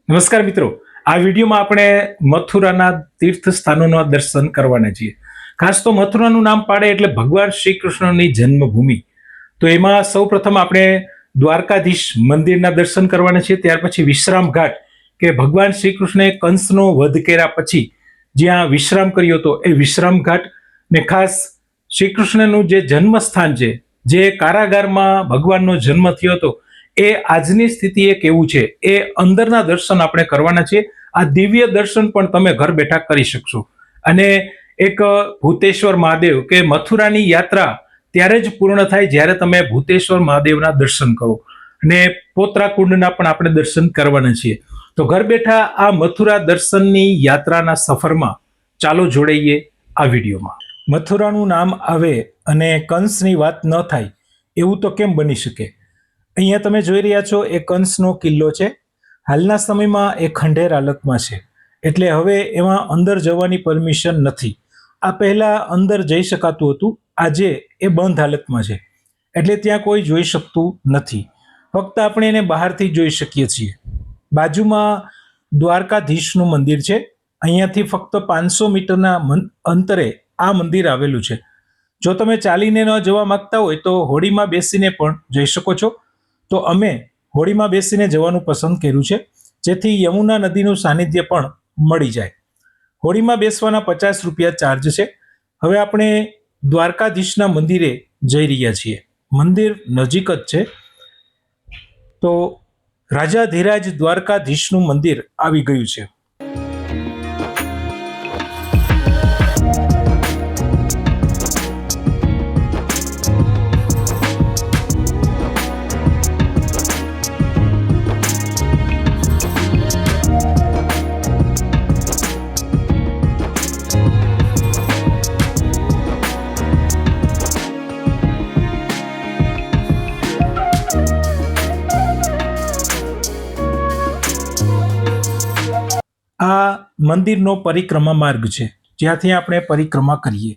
નમસ્કાર મિત્રો, આ વિડીયોમાં આપણે મથુરાના તીર્થ સ્થાનોના દર્શન કરવાના છીએ. ખાસ તો મથુરાનું નામ પાડે એટલે ભગવાન શ્રી કૃષ્ણની જન્મભૂમિ. તો એમાં સૌપ્રથમ આપણે દ્વારકાધીશ મંદિરના દર્શન કરવાના છીએ. ત્યાર પછી વિશ્રામ ઘાટ, કે ભગવાન શ્રી કૃષ્ણે કંસનો વધ કર્યા પછી જ્યાં વિશ્રામ કર્યો હતો એ વિશ્રામ ઘાટ, ને ખાસ શ્રી કૃષ્ણનું જે જન્મસ્થાન છે, જે કારાગારમાં ભગવાનનો જન્મ થયો હતો, એ આજની સ્થિતિએ કેવું છે એ અંદરના દર્શન આપણે કરવાના છે. આ દિવ્ય દર્શન પણ તમે ઘર બેઠા કરી શકશો. અને એક ભૂતેશ્વર મહાદેવ, કે મથુરાની યાત્રા ત્યારે જ પૂર્ણ થાય જ્યારે તમે ભૂતેશ્વર મહાદેવના દર્શન કરો. અને પોતરા કુંડના પણ આપણે દર્શન કરવાના છીએ. તો ઘર બેઠા આ મથુરા દર્શનની યાત્રાના સફરમાં ચાલો જોડાઈએ આ વિડીયોમાં. મથુરાનું નામ આવે અને કંસની વાત ન થાય એવું તો કેમ બની શકે? અહીંયા તમે જોઈ રહ્યા છો એ કંસનો કિલ્લો છે. હાલના સમયમાં એ ખંડેર હાલતમાં છે, એટલે હવે એમાં અંદર જવાની પરમિશન નથી. આ પહેલા અંદર જઈ શકાતું હતું, આજે એ બંધ હાલતમાં છે, એટલે ત્યાં કોઈ જોઈ શકતું નથી. ફક્ત આપણે એને બહારથી જોઈ શકીએ છીએ. બાજુમાં દ્વારકાધીશનું મંદિર છે. અહીંયાથી ફક્ત 500 મીટરના અંતરે આ મંદિર આવેલું છે. જો તમે ચાલીને ન જવા માંગતા હોય તો હોડીમાં બેસીને પણ જઈ શકો છો. તો અમે હોડીમાં બેસીને જવાનું પસંદ કર્યું છે, જેથી યમુના નદીનું સાનિધ્ય પણ મળી જાય. હોડીમાં બેસવાના 50 રૂપિયા ચાર્જ છે. હવે આપણે દ્વારકાધીશના મંદિરે જઈ રહ્યા છીએ. મંદિર નજીક જ છે. તો રાજાધિરાજ દ્વારકાધીશનું મંદિર આવી ગયું છે. આ મંદિરનો પરિક્રમા માર્ગ છે, જ્યાંથી આપણે પરિક્રમા કરીએ.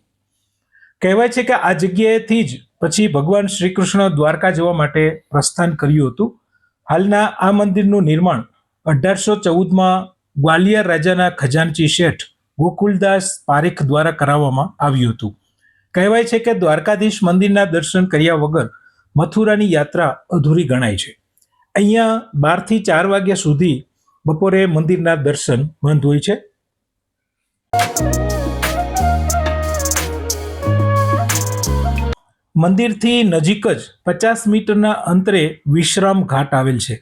કહેવાય છે કે આ જગ્યાએથી જ પછી ભગવાન શ્રી કૃષ્ણ દ્વારકા જવા માટે પ્રસ્થાન કર્યું હતું. હાલના આ મંદિરનું નિર્માણ 1814માં ગ્વાલિયર રાજાના ખજાનચી શેઠ ગોકુલદાસ પારીખ દ્વારા કરાવવામાં આવ્યું હતું. કહેવાય છે કે દ્વારકાધીશ મંદિરના દર્શન કર્યા વગર મથુરાની યાત્રા અધૂરી ગણાય છે. અહીંયા 12 થી 4 વાગ્યા સુધી બપોરે મંદિરના દર્શન બંધ હોય છે. મંદિરથી નજીક જ 50 મીટરના અંતરે વિશ્રામ ઘાટ આવેલ છે.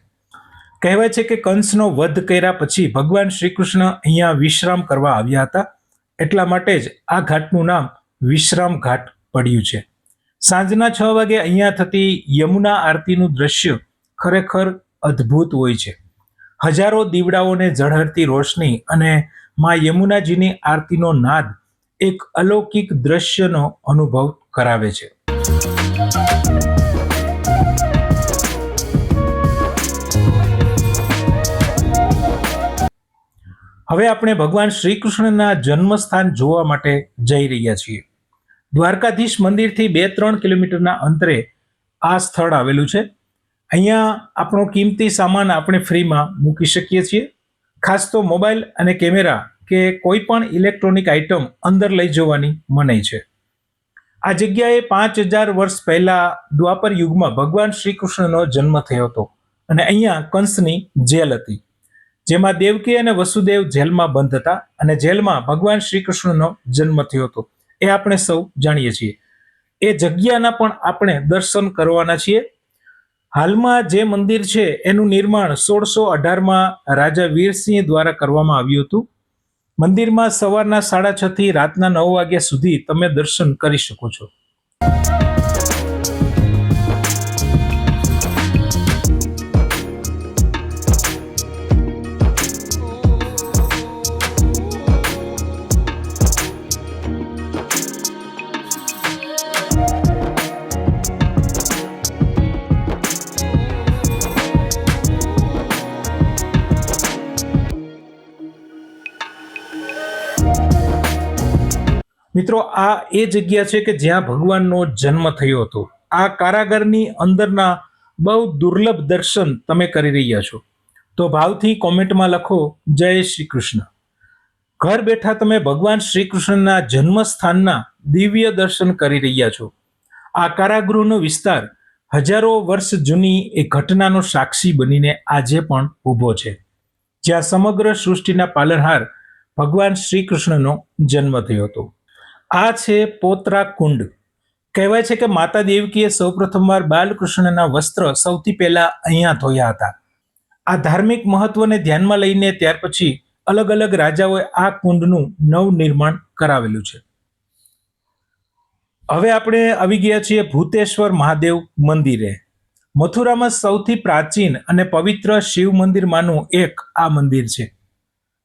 કહેવાય છે કે કંસનો વધ કર્યા પછી ભગવાન શ્રી કૃષ્ણ અહીંયા વિશ્રામ કરવા આવ્યા હતા, એટલા માટે જ આ ઘાટનું નામ વિશ્રામ ઘાટ પડ્યું છે. સાંજના 6 વાગે અહીંયા થતી યમુના આરતીનું દ્રશ્ય ખરેખર અદ્ભુત હોય છે. હજારો દીવડાઓને ઝળહળતી રોશની અને માં યમુનાજીની આરતીનો નાદ એક અલૌકિક દ્રશ્યનો અનુભવ કરાવે છે. હવે આપણે ભગવાન શ્રી કૃષ્ણના જન્મસ્થાન જોવા માટે જઈ રહ્યા છીએ. દ્વારકાધીશ મંદિરથી 2-3 કિલોમીટરના અંતરે આ સ્થળ આવેલું છે. અહીંયા આપણો કિંમતી સામાન આપણે ફ્રીમાં મૂકી શકીએ છીએ. ખાસ તો મોબાઈલ અને કેમેરા કે કોઈ પણ ઇલેક્ટ્રોનિક આઇટમ અંદર લઈ જવાની મનાઈ છે. આ જગ્યાએ 5000 વર્ષ પહેલા દ્વાપર યુગમાં ભગવાન શ્રી કૃષ્ણનો જન્મ થયો હતો, અને અહીંયા કંસની જેલ હતી, જેમાં દેવકી અને વસુદેવ જેલમાં બંધ હતા, અને જેલમાં ભગવાન શ્રી કૃષ્ણનો જન્મ થયો હતો. એ આપણે સૌ જાણીએ છીએ. એ જગ્યાના પણ આપણે દર્શન કરવાના છીએ. હાલમાં જે મંદિર છે એનું નિર્માણ 1618માં રાજા વીરસિંહ દ્વારા કરવામાં આવ્યું હતું. મંદિરમાં સવારના 6:30 થી રાતના 9 વાગ્યા સુધી તમે દર્શન કરી શકો છો. મિત્રો, આ એ જગ્યા છે કે જ્યાં ભગવાનનો જન્મ થયો હતો. આ કારાગારની અંદરના બહુ દુર્લભ દર્શન તમે કરી રહ્યા છો. તો ભાવથી કોમેન્ટમાં લખો જય શ્રી કૃષ્ણ. ઘર બેઠા તમે ભગવાન શ્રી કૃષ્ણના જન્મસ્થાનના દિવ્ય દર્શન કરી રહ્યા છો. આ કારાગૃહનો વિસ્તાર હજારો વર્ષ જૂની એ ઘટનાનો સાક્ષી બનીને આજે પણ ઊભો છે, જ્યાં સમગ્ર સૃષ્ટિના પાલનહાર ભગવાન શ્રી કૃષ્ણનો જન્મ થયો હતો. આ છે પોતરા કુંડ. કહેવાય છે કે માતા દેવકીએ સૌપ્રથમવાર બાલકૃષ્ણના વસ્ત્ર સૌથી પહેલા અહીંયા ધોયા હતા. આ ધાર્મિક મહત્વને ધ્યાનમાં લઈને ત્યાર પછી અલગ અલગ રાજાઓએ આ કુંડનું નવનિર્માણ કરાવેલું છે. હવે આપણે આવી ગયા છીએ ભૂતેશ્વર મહાદેવ મંદિરે. મથુરામાં સૌથી પ્રાચીન અને પવિત્ર શિવ મંદિરમાંનું એક આ મંદિર છે.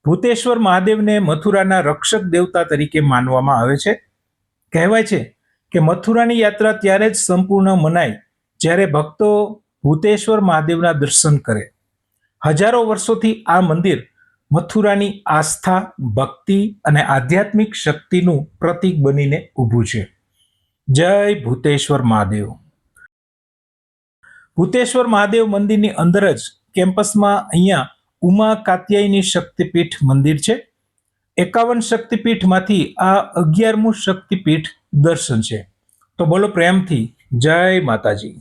ભૂતેશ્વર મહાદેવને મથુરાના રક્ષક દેવતા તરીકે માનવામાં આવે છે. કહેવાય છે કે મથુરાની યાત્રા ત્યારે જ સંપૂર્ણ મનાય જ્યારે ભક્તો ભૂતેશ્વર મહાદેવના દર્શન કરે. હજારો વર્ષોથી આ મંદિર મથુરાની આસ્થા, ભક્તિ અને આધ્યાત્મિક શક્તિનું પ્રતીક બનીને ઊભું છે. જય ભૂતેશ્વર મહાદેવ. ભૂતેશ્વર મહાદેવ મંદિરની અંદર જ કેમ્પસમાં અહીંયા ઉમા કાત્યાયની શક્તિપીઠ મંદિર છે. 51 શક્તિપીઠમાંથી આ 11મું શક્તિપીઠ દર્શન છે. તો બોલો પ્રેમથી જય માતાજી.